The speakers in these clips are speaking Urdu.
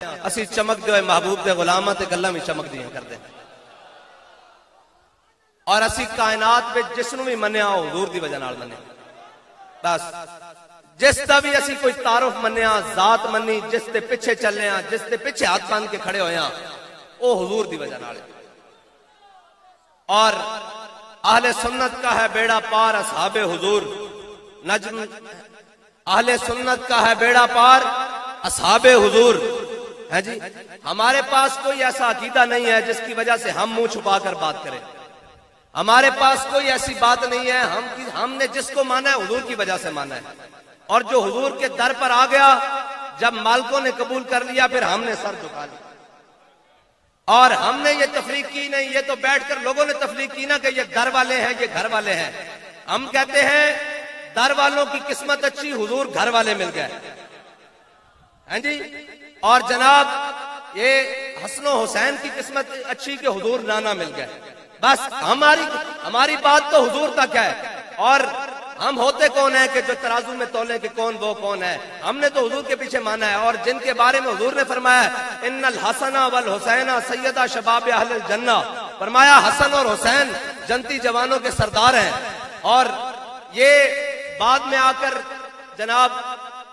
اسی چمک دے محبوب دے غلاماں تے گلاں وچ چمک دیاں کردے اور اسی کائنات وچ جس نوں وی منیا حضور دی وجہ نال منیا بس جس دا بھی اسی کوئی تعارف منیا ذات منی جس دے پیچھے چلنے ہاں جس دے پیچھے ہاتھ باندھ کے کھڑے ہوئے ہاں او حضور دی وجہ نال اور اہل سنت کا ہے بیڑا پار اصحاب حضور نجم اہل سنت کا ہے بیڑا پار اصحاب حضور ہے جی ہمارے پاس کوئی ایسا عقیدہ نہیں ہے جس کی وجہ سے ہم منہ چھپا کر بات کریں ہمارے پاس کوئی ایسی بات نہیں ہے ہم نے جس کو مانا ہے حضور کی وجہ سے مانا ہے اور جو حضور کے در پر آ گیا جب مالکوں نے قبول کر لیا پھر ہم نے سر جھکا لیا اور ہم نے یہ تفریق کی نہیں یہ تو بیٹھ کر لوگوں نے تفریق کی نا کہ یہ در والے ہیں یہ گھر والے ہیں ہم کہتے ہیں در والوں کی قسمت اچھی حضور گھر والے مل گئے ہیں جی اور جناب یہ حسن و حسین کی قسمت اچھی کہ حضور نانا مل گئے بس ہماری بات تو حضور تک ہے اور ہم ہوتے کون ہیں کہ جو ترازو میں تولے کہ کون وہ کون ہے ہم نے تو حضور کے پیچھے مانا ہے اور جن کے بارے میں حضور نے فرمایا ہے ان الحسن والحسین سیدہ شباب اہل الجنہ فرمایا حسن اور حسین جنتی جوانوں کے سردار ہیں اور یہ بعد میں آ کر جناب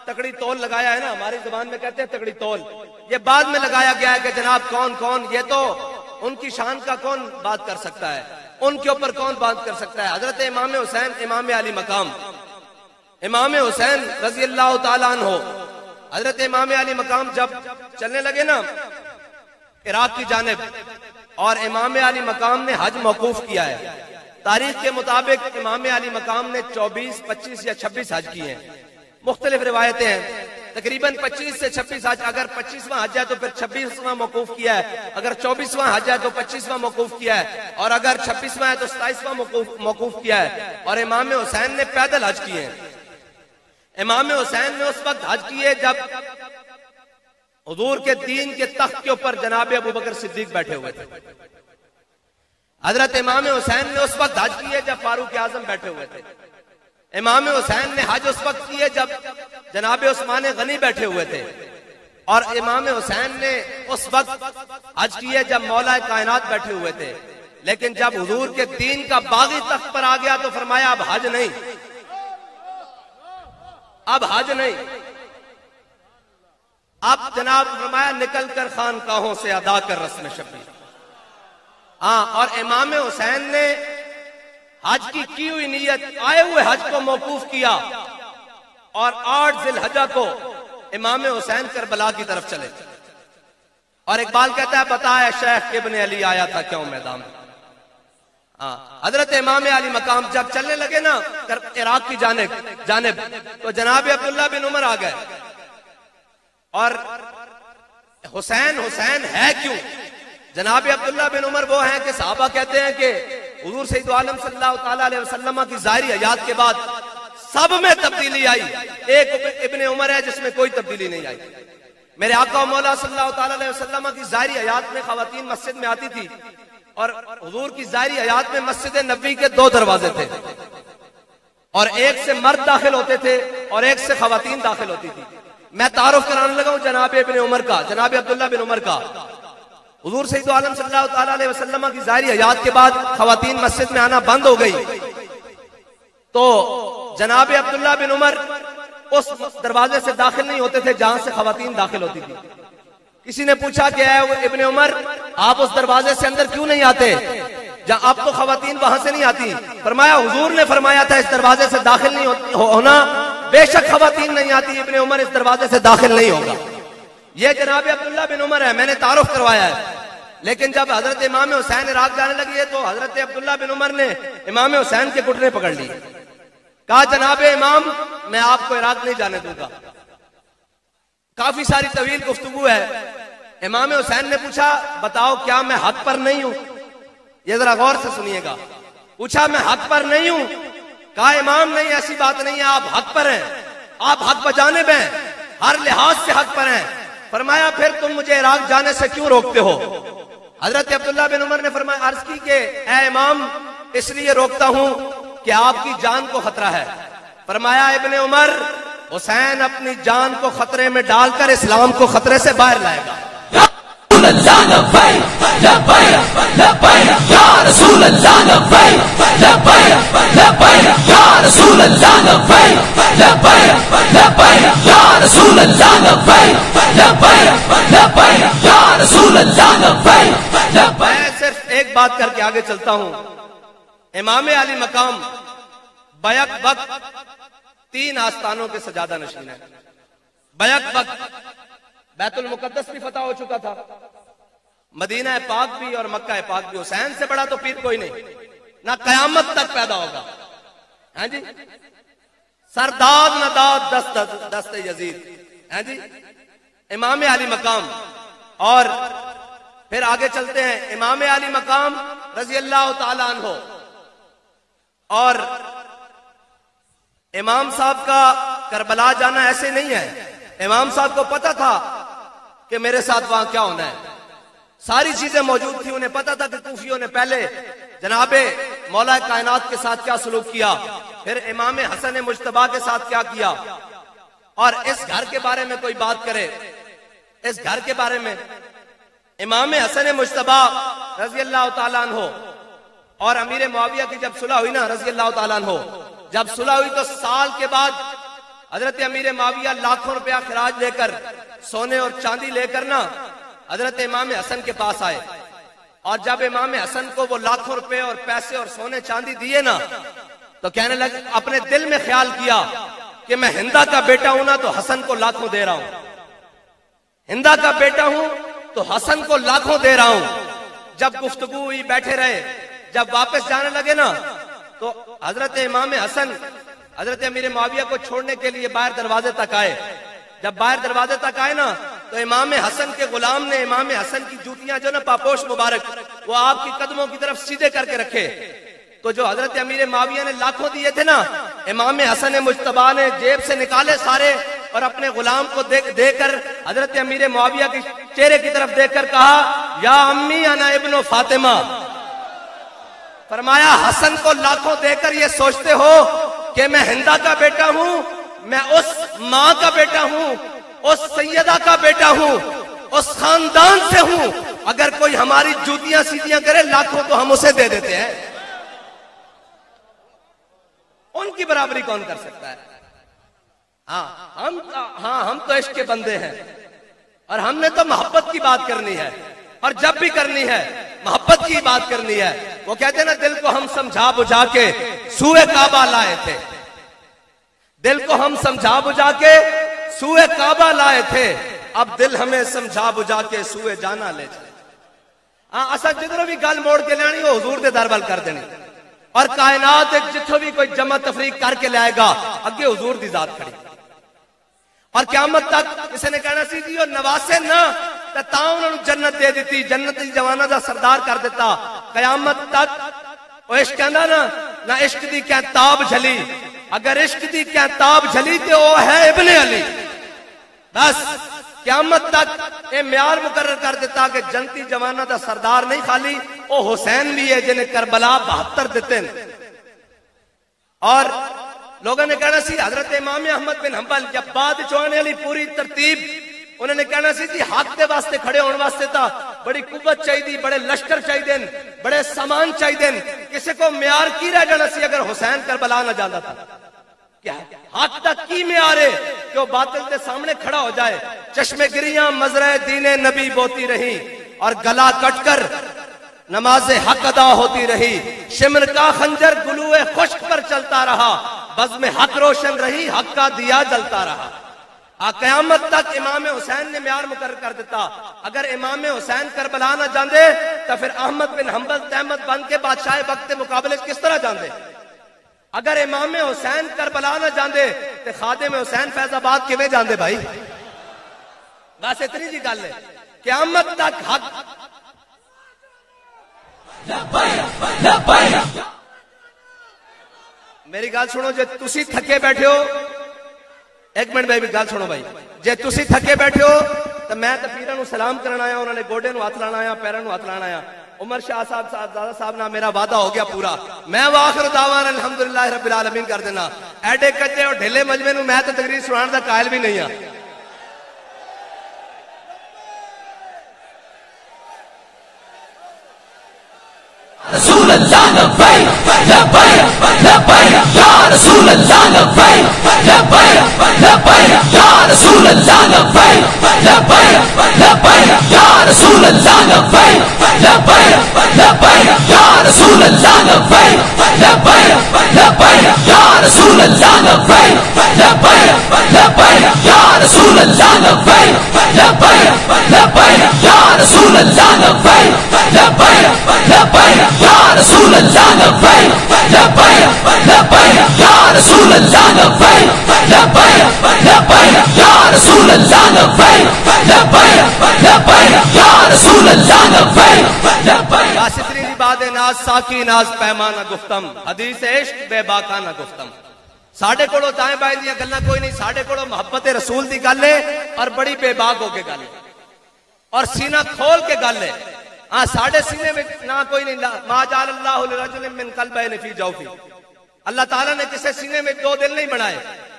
تکڑی تول لگایا ہے نا ہماری زبان میں کہتے ہیں تکڑی تول یہ بعد میں لگایا گیا ہے کہ جناب کون یہ تو ان کی شان کا کون بات کر سکتا ہے ان کے اوپر کون بات کر سکتا ہے حضرت امام حسین امام علی مقام امام حسین رضی اللہ تعالیٰ عنہ حضرت امام علی مقام جب چلنے لگے نا عراق کی جانب اور امام علی مقام نے حج موقوف کیا ہے تاریخ کے مطابق امام علی مقام نے 24 25 یا 26 حج کیے ہیں مختلف روایتیں ہیں تقریباً 25 سے 26 حج اگر 25واں حج ہے تو پھر 26واں موقوف کیا ہے اگر 24واں حج ہے تو 25واں موقوف کیا ہے اور اگر 26واں ہے تو 27واں موقوف کیا ہے اور امام حسین نے پیدل حج کیے ہیں امام حسین نے اس وقت حج کیے جب حضور کے دین کے تخت کے اوپر جناب ابو بکر صدیق بیٹھے ہوئے تھے حضرت امام حسین نے اس وقت حج کیے جب فاروق اعظم بیٹھے ہوئے تھے امام حسین نے حج اس وقت کیے جب جناب عثمان غنی بیٹھے ہوئے تھے اور امام حسین نے اس وقت حج کیے جب مولا کائنات بیٹھے ہوئے تھے لیکن جب حضور کے دین کا باغی تخت پر آ گیا تو فرمایا اب حج نہیں اب حج نہیں اب جناب فرمایا نکل کر خانقاہوں سے ادا کر رسم شبیر ہاں اور امام حسین نے حج کی ہوئی نیت آئے ہوئے حج کو موقوف کیا اور 8 ذی الحجہ کو امام حسین کربلا کی طرف چلے اور اقبال کہتا ہے بتایا شیخ ابن علی آیا تھا کیوں میدان حضرت امام علی مقام جب چلنے لگے نا عراق کی جانب تو جناب عبداللہ بن عمر آ گئے اور حسین ہے کیوں جناب عبداللہ بن عمر وہ ہیں کہ صحابہ کہتے ہیں کہ حضور سید عالم صلی اللہ تعالیٰ علیہ وسلم کی ظاہری حیات کے بعد سب میں تبدیلی آئی ایک ابن عمر ہے جس میں کوئی تبدیلی نہیں آئی میرے آقا و مولا صلی اللہ تعالیٰ علیہ وسلم کی ظاہری حیات میں خواتین مسجد میں آتی تھی اور حضور کی ظاہری حیات میں مسجد نبوی کے 2 دروازے تھے اور ایک سے مرد داخل ہوتے تھے اور ایک سے خواتین داخل ہوتی تھی میں تعارف کرانے لگا ہوں جناب ابن عمر کا جناب عبداللہ بن عمر کا حضور سید عالم صلی اللہ تعالیٰ علیہ وسلم کی ظاہری حیات کے بعد خواتین مسجد میں آنا بند ہو گئی تو جناب عبداللہ بن عمر اس دروازے سے داخل نہیں ہوتے تھے جہاں سے خواتین داخل ہوتی تھی کسی نے پوچھا کہ اے ابن عمر آپ اس دروازے سے اندر کیوں نہیں آتے جہاں آپ تو خواتین وہاں سے نہیں آتی فرمایا حضور نے فرمایا تھا اس دروازے سے داخل نہیں ہونا بے شک خواتین نہیں آتی ابن عمر اس دروازے سے داخل نہیں ہوگا یہ جناب عبداللہ بن عمر ہے میں نے تعارف کروایا ہے لیکن جب حضرت امام حسین عراق جانے لگی ہے تو حضرت عبداللہ بن عمر نے امام حسین کے گھٹنے پکڑ لی کہا جناب امام میں آپ کو عراق نہیں جانے دوں گا کافی ساری طویل گفتگو ہے امام حسین نے پوچھا بتاؤ کیا میں حق پر نہیں ہوں یہ ذرا غور سے سنیے گا پوچھا میں حق پر نہیں ہوں کہا امام نہیں ایسی بات نہیں ہے آپ حق پر ہیں آپ حق بجانب ہیں ہر لحاظ سے حق پر ہیں فرمایا پھر تم مجھے عراق جانے سے کیوں روکتے ہو حضرت عبداللہ بن عمر نے فرمایا عرض کی کہ اے امام اس لیے روکتا ہوں کہ آپ کی جان کو خطرہ ہے فرمایا ابن عمر حسین اپنی جان کو خطرے میں ڈال کر اسلام کو خطرے سے باہر لائے گا. میں صرف ایک بات کر کے آگے چلتا ہوں. امام علی مقام بیک وقت 3 آستانوں کے سجادہ نشین ہے. بیک وقت بیت المقدس بھی فتح ہو چکا تھا, مدینہ پاک بھی اور مکہ پاک بھی. حسین سے بڑا تو پیر کوئی نہیں, نہ قیامت تک پیدا ہوگا. ہاں جی, سرداد نہ داد دست یزید. ہاں جی, امام علی مقام. اور پھر آگے چلتے ہیں. امام علی مقام رضی اللہ تعالیٰ عنہ, اور امام صاحب کا کربلا جانا ایسے نہیں ہے. امام صاحب کو پتا تھا کہ میرے ساتھ وہاں کیا ہونا ہے, ساری چیزیں موجود تھی. انہیں پتا تھا کہ کوفیوں نے پہلے جناب مولا کائنات کے ساتھ کیا سلوک کیا, پھر امام حسن مجتبی کے ساتھ کیا کیا. اور اس گھر کے بارے میں کوئی بات کرے, اس گھر کے بارے میں امام حسن مجتبی رضی اللہ تعالیٰ عنہ اور امیر معاویہ کی جب صلح ہوئی نا رضی اللہ تعالیٰ عنہ, جب صلح ہوئی تو سال کے بعد حضرت امیر معاویہ لاکھوں روپیہ خراج لے کر, سونے اور چاندی لے کر نا حضرت امام حسن کے پاس آئے. اور جب امام حسن کو وہ لاکھوں روپے اور پیسے اور سونے چاندی دیے نا, تو کہنے لگے, اپنے دل میں خیال کیا کہ میں ہندا کا بیٹا ہوں نا تو حسن کو لاکھوں دے رہا ہوں, ہندا کا بیٹا ہوں تو حسن کو لاکھوں دے رہا ہوں. جب گفتگو ہوئی, بیٹھے رہے, جب واپس جانے لگے نا تو حضرت امام حسن حضرت امیر معاویہ کو چھوڑنے کے لیے باہر دروازے تک آئے. جب باہر دروازے تک آئے نا تو امام حسن کے غلام نے امام حسن کی جوتیاں جو نا پاپوش مبارک وہ آپ کی قدموں کی طرف سیدھے کر کے رکھے. تو جو حضرت امیر معاویہ نے لاکھوں دیے تھے نا, امام حسن مجتبی نے جیب سے نکالے سارے اور اپنے غلام کو دے کر حضرت امیر معاویہ کے چہرے کی طرف دیکھ کر کہا, یا امی انا ابن فاطمہ. فرمایا حسن کو لاکھوں دے کر یہ سوچتے ہو کہ میں ہندا کا بیٹا ہوں, میں اس ماں کا بیٹا ہوں, اس سیدہ کا بیٹا ہوں, اس خاندان سے ہوں. اگر کوئی ہماری جوتیاں سیدھیاں کرے لاکھوں تو ہم اسے دے دیتے ہیں. ان کی برابری کون کر سکتا ہے؟ ہم تو عشق کے بندے ہیں, اور ہم نے تو محبت کی بات کرنی ہے, اور جب بھی کرنی ہے محبت کی بات کرنی ہے. وہ کہتے ہیں نا, دل کو ہم سمجھا بجھا کے سوئے کعبہ لائے تھے, دل کو ہم سمجھا بجھا کے سوئے کعبہ لائے تھے, اب دل ہمیں سمجھا بجھا کے سوئے جانا لے جائے. اصل جدھروں بھی گل موڑ کے لینی وہ حضور دے دربل کر دینی, اور کائنات جتھوں بھی کوئی جمع تفریق کر کے لائے گا اگے حضور دی ذات کھڑی. اور قیامت تک کسی نے کہنا سی جی وہ نواسے نہ تاں انہوں نے جنت دے دیتی, جنت دی جوانا دا سردار کر دیتا. قیامت تک وہ عشق کہندا نا, نہ عشق دی کیا تاب جھلی, اگر عشق دی کیا تاب جھلی تے وہ ہے ابن علی. بس قیامت تک یہ معیار مقرر کر دیتا کہ جنتی جوانا دا سردار نہیں خالی وہ حسین بھی ہے جنہیں کربلا 72 دیتے ہیں. اور لوگوں نے کہنا سی حضرت امام احمد بن حنبل جب بعد چوانے والی پوری ترتیب انہوں نے کہنا سی جی حق دے واسطے کھڑے ہونے واسطے تھا بڑی قوت چاہیے, بڑے لشکر چاہیے, بڑے سامان چاہیے. کسی کو معیار کی رہ جانا سی اگر حسین کربلا نہ جانا تھا. کیا حق تک کی معیار ہے کہ وہ باطل کے سامنے کھڑا ہو جائے. چشمے گریاں مزرعہ دین نبی بوتی رہی اور گلا کٹ کر نماز حق ادا ہوتی رہی. شمر کا خنجر گلوئے خشک پر چلتا رہا, بزم حق روشن رہی, حق کا دیا جلتا رہا. قیامت تک امام حسین نے معیار مقرر کر دیتا. اگر امام حسین کربلا نہ جاندے تو پھر احمد بن حنبل تحمد بن کے بادشاہ وقت مقابلے کس طرح جاندے؟ اگر امام حسین کربلا نہ جاندے تو خادم حسین فیض آباد کیویں جاندے بھائی؟ بس اتنی جی گل ہے. قیامت تک حق میری گل سنو, جے تسی تھکے بیٹھے ہو, ایک منٹ بھائی گل سنو بھائی, جے تسی تھکے بیٹھے ہو تو میں تو پیراں نو سلام کرنا آیا, انہوں نے گوڈے نو ہاتھ لانا آیا, پیراں نو ہاتھ لانا آیا. عمر شاہ صاحب نہ میرا وعدہ ہو گیا پورا. میں واخر دعوانا الحمدللہ رب العالمین کر دینا. ایڈے کچے اور ڈھیلے مجمع نو میں تو تقریر سنان دا قائل بھی نہیں ہاں. رسول اللہ لبیک لبیک لبیک یا رسول اللہ لبیک لبیک لبیک یا رسول اللہ لبیک لبیک لبیک یا رسول اللہ لبیک لبیک لبیک یا رسول اللہ لبیک لبیک لبیک یا رسول اللہ لبیک لبیک لبیک یا رسول اللہ لبیک لبیک لبیک یا رسول اللہ لبیک لبیک لبیک یا رسول اللہ لبیک لبیک لبیک یا رسول اللہ لبیک لبیک لبیک یا رسول اللہ لبیک لبیک لبیک یا رسول اللہ لبیک لبیک. واسطری دی بات ناز ساکی ناز پیمانہ گفتم حدیث عشق بے باکانہ گفتم. ساڑھے کوڑو دائیں بائیں دیا گلنا کوئی نہیں. ساڑھے کوڑو محبت رسول دی گل ہے اور بڑی بے باک ہو کے گل ہے اور سینہ کھول کے گل ہے. ہاں ساڑھے سینے میں نہ کوئی نہیں. ما جعل اللہ لرجل من قلبین فی جوفی. اللہ تعالیٰ نے کسی سینے میں دو دل نہیں بنائے.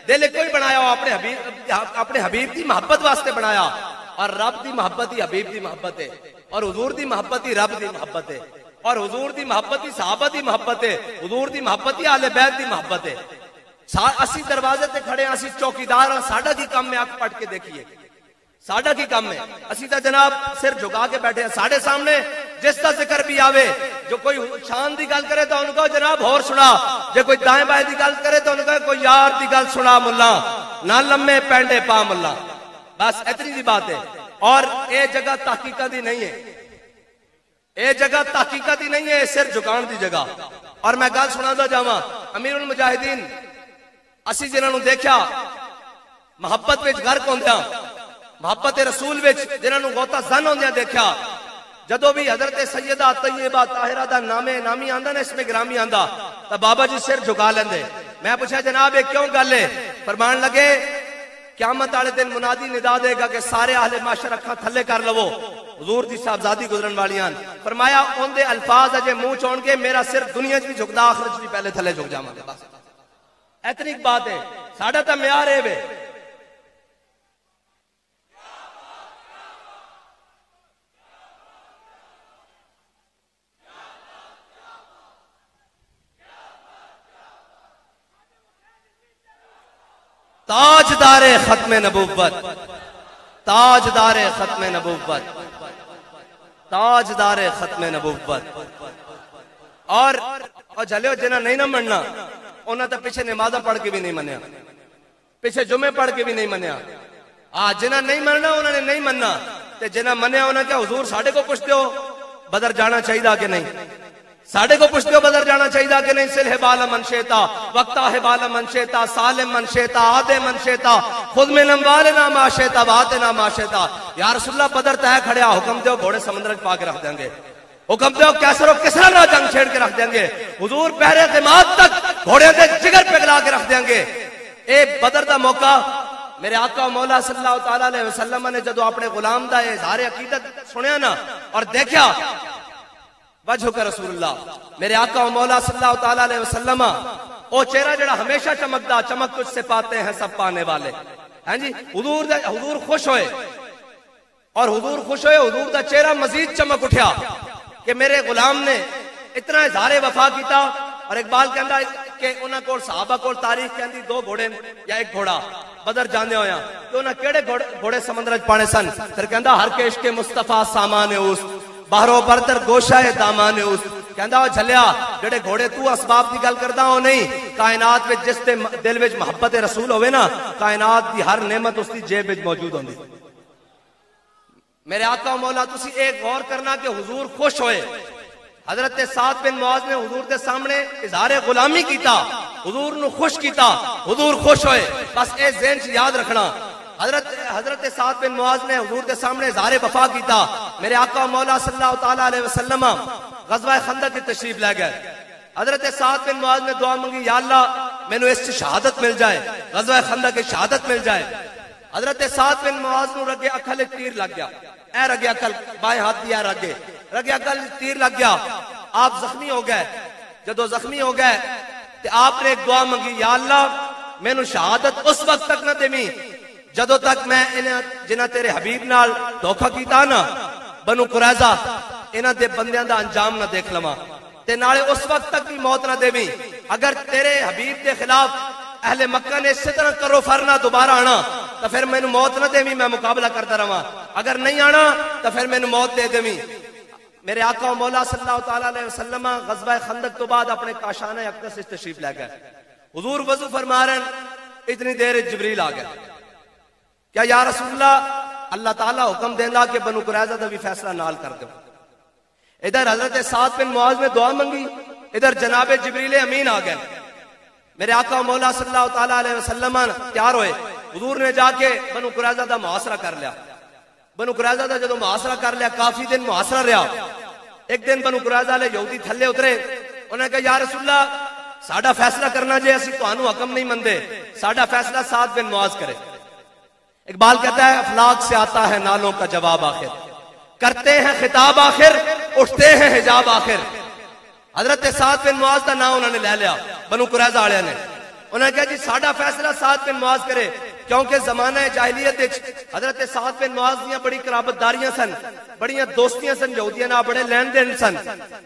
دل کوئی بنایا ہو اپنے حبیب دی محبت واسطے بنایا. اور رب دی محبت ہی حبیب دی محبت ہے اور حضور دی محبت ہی رب دی محبت ہے اور حضور دی محبت ہی صحابہ دی محبت ہے. حضور دی محبت ہی اہل بیت دی محبت ہے. اسی دروازے تے کھڑے ہیں, اسی چوکیدار ہیں. ساڈا کی کام میں آنکھ پٹ کے دیکھیے ساڈا کی کام ہے. اسی تا جناب سر جھکا کے بیٹھے ہیں. ساڑھے سامنے جس کا ذکر بھی آوے, جو کوئی شان دی گل کرے تو ان کو جناب ہور سنا, جو کوئی دائیں بائیں دی گل کرے تو ان کو کوئی یار دی گل سنا ملا نہ لمے پینڈے پا ملا. بس اتنی دی بات ہے. اور اے جگہ تحقیقت دی نہیں ہے, اے جگہ تحقیقت دی نہیں ہے, سر جھکان دی جگہ. اور میں گل سنا دا جاواں امیر المجاہدین اسی جنہاں نو دیکھا محبت وچ غرق ہوندیاں, محبت رسول وچ جنہاں نو غوطہ زن ہوندیاں دیکھا. جدو بھی حضرت سیدہ طیبہ طاہرہ دا نامی آندا نا, اس میں گرامی آندا, تا بابا جی سر جھکا لیندے. میں پوچھا جناب یہ کیوں گل ہے؟ فرمان لگے قیامت والے دن منادی ندا دے گا کہ سارے اہل معاشر اکھاں تھلے کر لو, حضور دی صاحبزادی گزرن والیاں. فرمایا اون دے الفاظ اجے منہ چون کے میرا سر دنیا وچ بھی جھکدا آخرت وچ بھی پہلے تھلے جھک جاواں گا. بس اتنی بات ہے. ساڈا تا معیار ہے وے. تاجدار ختم نبوت, تاجدار ختم نبوت, تاجدار ختم نبوت. اور جھلیو جنہ نہیں نہ مننا انہاں تے پیچھے نمازاں پڑھ کے بھی نہیں منیا, پیچھے جمعے پڑھ کے بھی نہیں منیا. جنہ نہیں مننا انہوں نے نہیں مننا, تے جنہ منیا انہاں کیا حضور ساڈے کو پوچھتے ہو بدر جانا چاہیے کہ نہیں, ساڑھے کو پوچھتے ہو بدر جانا چاہیے کہ نہیں. سلح بالا من شیتا وقتا ہے بالا من شیتا سالم من شیتا آدھے من شیتا خود میں نموالنا ما شیتا واتنا ما شیتا. یا رسول اللہ بدر تہ کھڑیا, حکم دیو گھوڑے سمندر پا کے رکھ دیں گے, حکم دیو کیسر و کسرا نہ جنگ چھیڑ کے رکھ دیں گے, حضور پہرے قیامت تک گھوڑے دے جگر پگلا کے رکھ دیں گے. اے بدر دا موقع میرے آقا مولا صلی اللہ تعالی علیہ وسلم نے جدو اپنے غلام دا اظہار عقیدت سنیا نا اور دیکھا وجہ کا رسول اللہ, میرے آقا و مولا صلی اللہ تعالی علیہ وسلم او چہرہ جڑا ہمیشہ چمکدا, چمک تجھ سے پاتے ہیں سب پانے والے. ہاں جی حضور خوش ہوئے, اور حضور خوش ہوئے, حضور دا چہرہ مزید چمک اٹھیا کہ میرے غلام نے اتنا اظہار وفا کیتا. اور اقبال کہندا کہ انہاں کول صحابہ کول تاریخ کہندی دو گھوڑے یا ایک گھوڑا بدر جاندے ہویا کہ انہاں کیڑے گھوڑے سمندر وچ پانے سن. پھر کہندا ہر کے عشق مصطفیٰ سامان اس باہروں برتر گوشہ دامان اس. کہندا او جھلیا جڑے گھوڑے تو اسباب دی گل کردا ہو نہیں, کائنات وچ جس تے دل وچ محبت رسول ہوے نا کائنات دی ہر نعمت اس دی جیب وچ موجود ہوندی. میرے آقا و مولا تسی ایک غور کرنا کہ حضور خوش ہوئے. حضرت سعد بن معاذ نے حضور کے سامنے اظہار غلامی کیتا, حضور نو خوش کیتا, حضور خوش ہوئے. بس اے ذہن چ یاد رکھنا. حضرت سعد بن معاذ نے حضور کے سامنے اظہار وفا کیتا. میرے آقا و مولا صلی اللہ تعالی علیہ وسلم غزوہ خندق کی تشریف لے گئے. حضرت سعد بن معاذ نے دعا مانگی, یا اللہ مینوں اس سے شہادت مل جائے, غزوہ خندق کی شہادت مل جائے. حضرت سعد بن معاذ نو رگے اکھل تیر لگ گیا, اے رگے اکھل بائیں ہاتھ دیا رگے رگیا گل تیر لگ گیا، آپ زخمی ہو گئے. جدو زخمی ہو گئے تو آپ نے ایک دعا منگی، یا اللہ میں نو شہادت اس وقت تک نہ دیمی جدو تک میں جنہ تیرے حبیب نال دھوکھا کیتا نا بنو قریظہ انہاں دے بندیاں دا انجام نہ دیکھ لواں تے نالے اس وقت تک بھی موت نہ دیویں. اگر تیرے حبیب دے خلاف اہل مکہ نے اسی طرح کرو فرنا دوبارہ آنا تو پھر مینوں موت نہ دیویں، میں مقابلہ کرتا رہواں. اگر نہیں آنا تو پھر مینوں موت دے دیویں. میرے آقا و مولا صلی اللہ تعالی علیہ وسلم غزوہ خندق تو بعد اپنے کاشانہ اقدس سے تشریف لے گئے. حضور وضو فرما رہے ہیں، اتنی دیر جبریل آ گیا. کیا یا رسول اللہ تعالیٰ حکم دینا کہ بنو قریظہ دا بھی فیصلہ نال کر دو. ادھر حضرت سعد بن معاذ نے دعا منگی، ادھر جناب جبریل امین آ گئے. میرے آقا و مولا صلی اللہ تعالی علیہ وسلم تیار ہوئے. حضور نے جا کے بنو قریظہ دا محاصرہ کر لیا. بنو قریظہ دا جدو محاصرہ کر لیا کافی دن محاصرہ رہا. ایک دن بنو قریظہ والے یہودی تھلے اترے، انہوں نے کہا یا رسول اللہ ساڈا فیصلہ کرنا جے اسی تانوں حکم نہیں مندے، ساڈا فیصلہ سعد بن معاذ کرے. اقبال کہتا ہے افلاک سے آتا ہے نالوں کا جواب آخر، کرتے ہیں خطاب آخر، اٹھتے ہیں حجاب آخر. حضرت سعد بن معاذ کا نام انہوں نے لے لیا بنو قریظہ والے نے. انہوں نے کہا جی ساڈا فیصلہ سعد بن معاذ کرے، کیونکہ زمانہ جاہلیت حضرت سعد بن معاذ دیاں بڑی قرابت داریاں سن، بڑیاں دوستیاں سن یہودیاں نال، بڑے لین دین سن.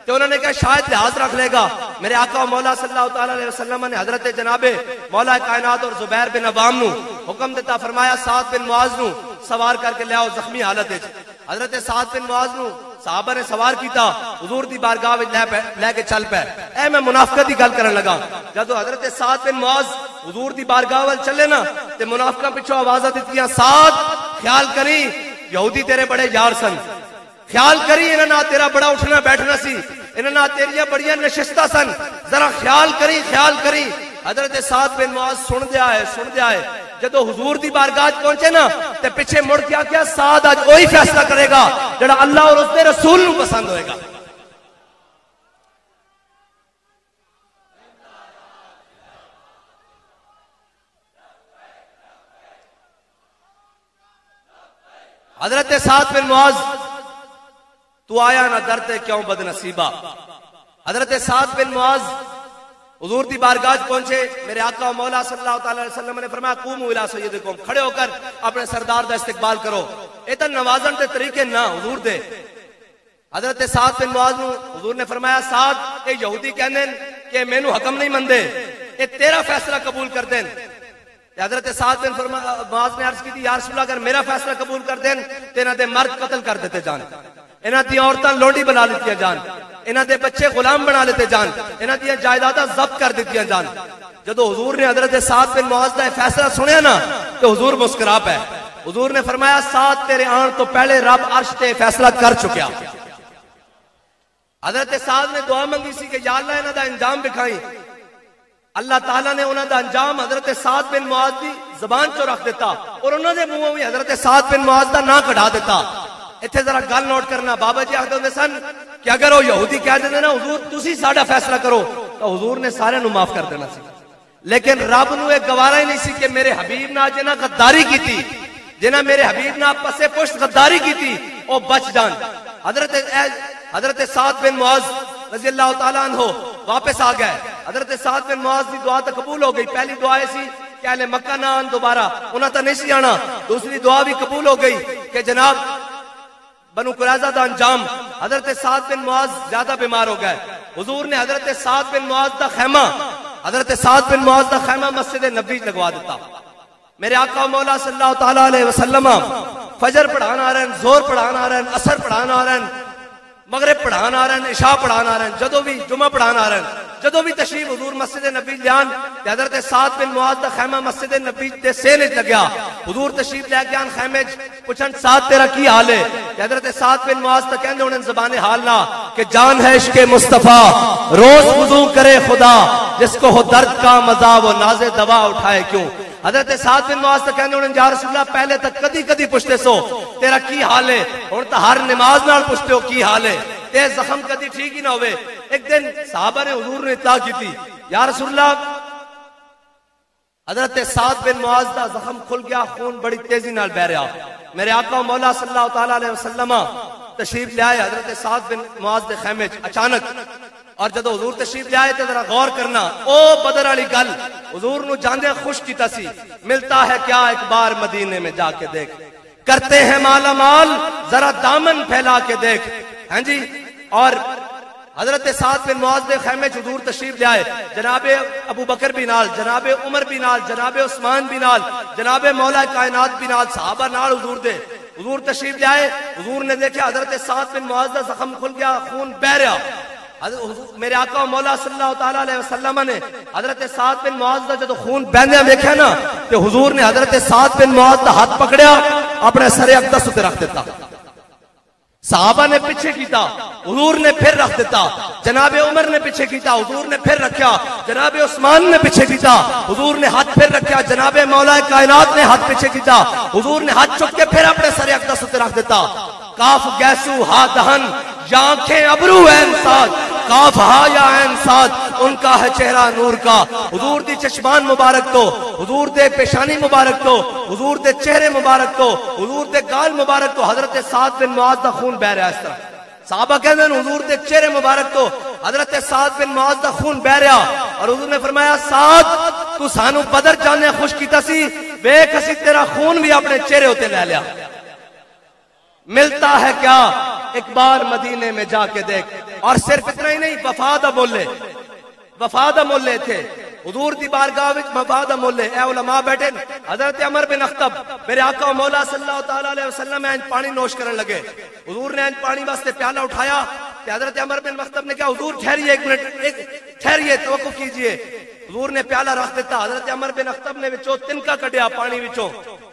تو انہوں نے کہا شاید لحاظ رکھ لے گا. میرے آقا و مولا صلی اللہ تعالی علیہ وسلم نے حضرت جناب مولا کائنات اور زبیر بن عوام نو حکم دیتا، فرمایا سعد بن معاذ نو سوار کر کے لے آؤ زخمی حالت وچ. حضرت سعد بن معاذ نو صحابہ نے سوار کیتا، حضور دی بارگاہ وچ لے کے چل پے. اے میں منافقت دی گل کرن لگا. جدو حضرت سعد بن معاذ حضور دی بارگاہ ول چلے نا تے منافقاں پچھوں آوازاں دتیاں، سعد خیال کری یہودی تیرے بڑے یار سن، خیال کری انہاں نال تیرا بڑا اٹھنا بیٹھنا سی، انہاں نال تیریاں بڑیاں نشستاں سن، ذرا خیال کری خیال کری. حضرت سعد بن معاذ سن دیا ہے. جدو حضور دی بارگاہ پہنچے نا تے پیچھے مڑ کے آکھیا سعد اج وہی فیصلہ کرے گا جڑا اللہ اور اس کے رسول نو پسند ہوئے گا. حضرت سعد بن معاذ تو آیا نہ درتے کیوں بد نصیبہ. حضرت سعد بن معاذ حضور دی بارگاہ پہنچے. میرے آقا و مولا صلی اللہ تعالی علیہ وسلم نے فرمایا قوموا الی سیدکم، کھڑے ہو کر اپنے سردار دا استقبال کرو. اے تے نوازن تے طریقے نہ حضور دے. حضرت سعد بن معاذ نو حضور نے فرمایا سعد اے یہودی کہندے کہ مینوں حکم نہیں مندے، اے تیرا فیصلہ قبول کر دین. حضرت سعد بن معاذ نے عرض کی تھی یا رسول اللہ اگر میرا فیصلہ قبول کر دین تے انہاں دے مرد قتل کر دیتے جان، انہاں دی عورتاں لونڈی بنا لیتی جان، انہاں دے بچے غلام بنا لیتے جان، انہاں دی جائیداداں ضبط کر دیتی جان. جدو حضور نے حضرت سعد بن معاذ دا فیصلہ سنیا نا تو حضور مسکرا پے. حضور نے فرمایا سعد تیرے آن تو پہلے رب عرش تے فیصلہ کر چکیا. حضرت سعد نے دعا منگی سی کہ یا اللہ انہاں دا انجام دکھائی. اللہ تعالیٰ نے انہاں دا انجام حضرت سعد بن معاذ دی زبان چو رکھ دیتا اور انہاں دے منہوں بھی حضرت سعد بن معاذ دا نام کٹا دیتا. اتھے ذرا گل نوٹ کرنا، بابا جی آخدے ہوندے سن کہ اگر وہ یہودی کہہ دیندے نا حضور تسی ساڈا فیصلہ کرو تو حضور نے سارے نو معاف کر دینا سی. لیکن رب نو ایک گوارا ہی نہیں سی کہ میرے حبیب نال جنہاں غداری کیتی، جنہاں میرے حبیب نال پسے پشت غداری کیتی او بچ جان. حضرت سعد بن معاذ رضی اللہ تعالیٰ عنہ واپس آ گئے. حضرت سعد بن معاذ دی دعا تو قبول ہو گئی. پہلی دعا سی کہ اہل مکہ نہ آن دوبارہ، انہاں تا نہیں سی آنا. دوسری دعا بھی قبول ہو گئی کہ جناب بنو قریظہ دا انجام. حضرت سعد بن معاذ زیادہ بیمار ہو گئے. حضور نے حضرت سعد بن معاذ دا خیمہ مسجد نبی لگوا دیتا. میرے آقا و مولا صلی اللہ تعالی علیہ وسلم فجر پڑھانا آ رہے ہیں، زور پڑھانا آ رہے ہیں، عصر پڑھانا آ رہے ہیں، مغرب پڑھانا آ رہے ہیں، عشاء پڑھانا آ رہے ہیں، جدو بھی جمعہ پڑھانا آ رہے ہیں. جدو بھی تشریف حضور مسجد نبی لیان حضرت سعد بن معاذ دا خیمہ مسجد نبی دے سین وچ لگیا. حضور تشریف لے کے آن خیمے پوچھن سعد تیرا کی حال ہے؟ حضرت سعد بن معاذ تا کہندے ہونے زبان حال نہ کہ جان ہے عشق مصطفیٰ روز وضو کرے خدا، جس کو ہو درد کا مزہ وہ ناز دوا اٹھائے کیوں. حضرت سعد بن معاذ تا کہندے ہونے یا رسول اللہ پہلے تک کدی پوچھتے سو تیرا کی حال ہے، ہن تا ہر نماز نال پوچھتے ہو کی حال ہے، تے زخم کدی ٹھیک ہی نہ ہوئے. ایک دن صحابہ نے حضور نے اطلاع کی تھی یا رسول اللہ حضرت سعد بن معاذ دا زخم کھل گیا، خون بڑی تیزی نال بہ رہا. میرے آقا و مولا صلی اللہ تعالی علیہ وسلم تشریف لے آئے حضرت سعد بن معاذ دے خیمے اچانک، اور جدو حضور تشریف لے آئے تو ذرا غور کرنا، او بدر والی گل حضور نو جاندے خوش کیتا سی، ملتا ہے کیا ایک بار مدینے میں جا کے دیکھ، کرتے ہیں مالا مال ذرا دامن پھیلا کے دیکھ، ہاں جی۔ اور حضرت سعد بن معاذ دے خیمے حضور تشریف لے آئے، جناب ابو بکر بھی نال، جناب عمر بھی نال، جناب عثمان بھی نال، جناب مولا کائنات بھی نال، صحابہ نال حضور دے، حضور تشریف لے آئے، حضور نے دیکھا حضرت سعد بن معاذ دا زخم کھل گیا، خون بہ رہا، میرے آقا و مولا صلی اللہ تعالی علیہ وسلم نے حضرت سعد بن معاذ دا جدو خون بہندیا دیکھا نا کہ حضور نے حضرت سعد بن معاذ دا ہاتھ پکڑیا، اپنے سر اقدس تے رکھ دیتا، صحابہ نے پیچھے کیتا، حضور نے پھر رکھ دیتا، جناب عمر نے پیچھے کیتا، حضور نے پھر رکھیا، جناب عثمان نے پیچھے کیتا، حضور نے ہاتھ پھر رکھیا، جناب مولا کائنات نے ہاتھ پیچھے کیتا، حضور نے ہاتھ چک کے پھر اپنے سر اقدس تے رکھ دیتا، کاف گیسو ہا دہن یا آنکھیں ابرو عین سعد، کاف ہا یا عین سعد، ان کا ہے چہرہ نور کا، حضور دی چشمان مبارک تو، حضور دے پیشانی مبارک تو، حضور دے چہرے مبارک تو، حضور دے گال مبارک تو حضرت سعد بن معاذ دا خون بہ رہا اس طرح، صحابہ کہتے ہیں حضور دے چہرے مبارک تو حضرت سعد بن معاذ دا خون بہ رہا، اور حضور نے فرمایا سعد تو سانو بدر جانے خوش کیتا سی، ویکھ اسی تیرا خون بھی اپنے چہرے ہوتے لے لیا، ملتا ہے کیا ایک بار مدینے میں جا کے دیکھ۔ اور صرف اتنا ہی نہیں، وفادہ مولے، وفادہ مولے تھے حضور دی بارگاہ وچ، وفادہ مولے، اے علماء بیٹھے، حضرت عمر بن اخطب میرے آقا و مولا صلی اللہ تعالی علیہ وسلم میں پانی نوش کرن لگے، حضور نے پانی واسطے پیالہ اٹھایا کہ حضرت عمر بن اخطب نے کہا حضور ٹھہریے ایک منٹ، ٹھہریے توقف کیجئے، حضور نے پیالہ رکھ دیتا، حضرت عمر بن اخطب نے وچوں تنکا کڈیا پانی وچوں،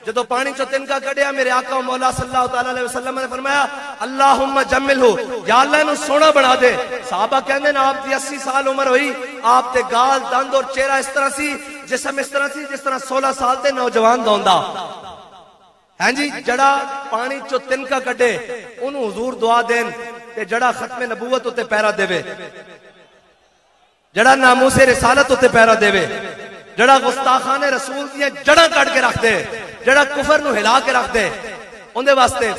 جدو پانی چو تنکا کڈیا میرے آقا و مولا صلی اللہ تعالی علیہ وسلم نے فرمایا اللہم جملہ، یا اللہ انہوں سونا بنا دے، صحابہ کہندے نا آپ دی 80 سال عمر ہوئی، آپ تے گال دند اور چہرہ اس طرح سی، جسم اس طرح سی جس طرح 16 سال تے نوجوان دوندا، ہاں جی، جڑا پانی چو تنکا کڈے انہوں حضور دعا دین تے جڑا ختم نبوت ہوتے پیرا دے، جڑا ناموس رسالت ہوتے پیرا دے، جڑا گستاخان رسول دیا جڑا کٹ کے رکھ دے، جڑا کفر نو ہلا کے رکھ دے، اندے واسطے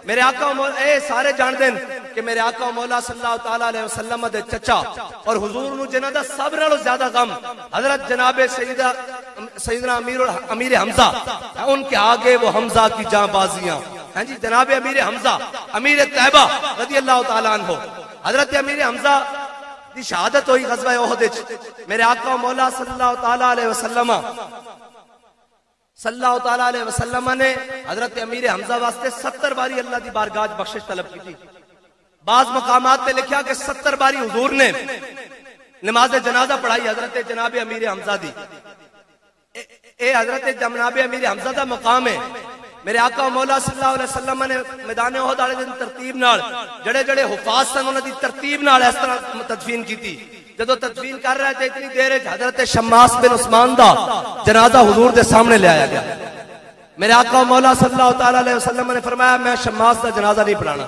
میرے آقا و مولا اے سارے جان دین کہ میرے آقا و مولا صلی اللہ تعالی علیہ وسلم دے چچا اور حضور نو جنہ دا سب نالوں زیادہ غم حضرت جناب سیدنا امیر حمزہ، ان کے آگے وہ حمزہ کی جاں بازیاں، ہاں جی، جناب امیر حمزہ امیر طیبہ رضی اللہ تعالیٰ عنہ، حضرت امیر حمزہ دی شہادت ہوئی غزوہ احد وچ، میرے آقا و مولا صلی اللہ تعالی علیہ وسلم نے حضرت امیر حمزہ واسطے 70 باری اللہ دی بارگاہ بخشش طلب کی تھی، بعض مقامات پہ لکھا کہ 70 باری حضور نے نماز جنازہ پڑھائی حضرت جناب امیر حمزہ دی، اے حضرت جناب امیر حمزہ دا مقام ہے، میرے آقا و مولا صلی اللہ علیہ وسلم نے میدان احد والے دن ترتیب نال جڑے جڑے حفاظ سن انہاں دی ترتیب نال اس طرح تدفین کیتی، جدو تدفین کر رہے تھے اتنی دیر حضرت شماس بن عثمان دا جنازہ حضور دے سامنے لے آیا گیا، میرے آقا و مولا صلی اللہ تعالی علیہ وسلم نے فرمایا میں شماس دا جنازہ نہیں پڑھانا،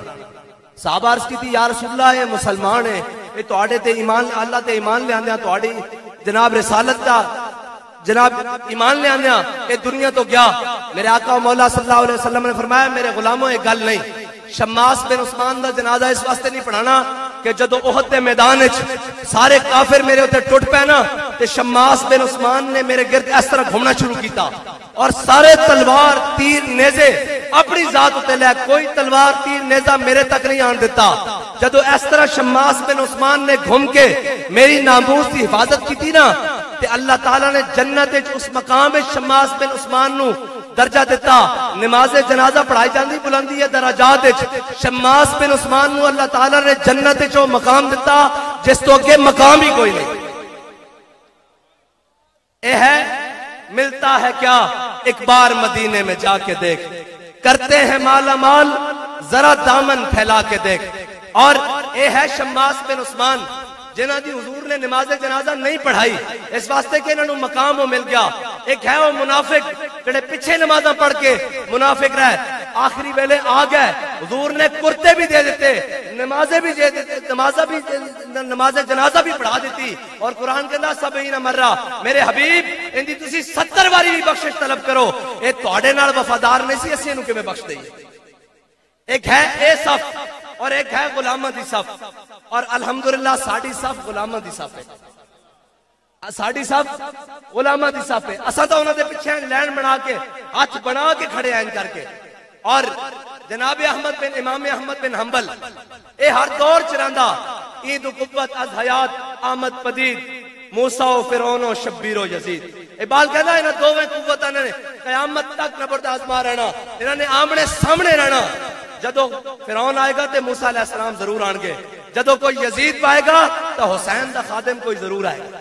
صحابہ عرض کی تھی یا رسول اللہ یہ مسلمان ہے، یہ تواڈے تے ایمان اللہ تے ایمان لے آندیاں، تواڈی جناب رسالت دا جناب ایمان لے آندیاں یہ دنیا تو گیا، میرے آقا و مولا صلی اللہ علیہ وسلم نے فرمایا میرے غلاموں یہ گل نہیں، شماس بن عثمان دا جنازہ اس واسطے نہیں پڑھانا کہ جدو احد دے میدان وچ سارے کافر میرے اوتے ٹوٹ پے نا تے شماس بن عثمان نے میرے گرد اس طرح گھومنا شروع کیتا اور سارے تلوار تیر نیزے اپنی ذات ہوتے لے، کوئی تلوار تیر نیزہ میرے تک نہیں آن دیتا، جدو اس طرح شماس بن عثمان نے گھوم کے میری ناموس کی حفاظت کی تھی نا تے اللہ تعالیٰ نے جنت اس مقام شماس بن عثمان نو درجہ دیتا، نماز جنازہ پڑھائی جاندی بلندی ہے درجات، شماس بن عثمان نو اللہ تعالیٰ نے جنت جو مقام دیتا جس تو اگے مقام ہی کوئی نہیں، اے ہے ملتا ہے کیا ایک بار مدینے میں جا کے دیکھ، کرتے ہیں مالا مال ذرا دامن پھیلا کے دیکھ، اور اے ہے شماس بن عثمان جنہ دی حضور نے نماز جنازہ نہیں پڑھائی اس واسطے کہ انہوں مقام ہو مل گیا، ایک ہے وہ منافق جڑے پیچھے نمازاں پڑھ کے منافق رہے، آخری ویلے آ گئے حضور نے کرتے بھی دے دیتے، نمازیں بھی دے دیتے، نماز جنازہ بھی پڑھا دیتی، اور قرآن کے اندر سب ہی نہ مر رہا میرے حبیب اندی تسی 70 باری بھی بخشش طلب کرو، اے تواڈے نال وفادار نہیں سی اسی انہوں کہ میں بخش دئیے، ایک ہے اے صف ایک ہے غلاماں دی صف، اور الحمدللہ ساڑی صف غلاماں دی صف ہے، ساڑی صف غلاماں دی صف ہے۔ اساں تو انہاں دے پیچھے لائن بنا کے ہاتھ بنا کے کھڑے ہیں کر کے، اور جناب امام احمد بن حنبل اے ہر دور چراندا عید و قوت از حیات آمد پدید موسیٰ و فرعون و شبیر و یزید۔ اقبال کہنا انہاں دوویں قوتاں نے قیامت تک نبرد آزما رہنا، انہاں نے آمنے سامنے رہنا۔ جدو فرعون آئے گا تے موسیٰ علیہ السلام ضرور آن گے، جدو کوئی یزید پائے گا تو حسین دا خادم کوئی ضرور آئے گا۔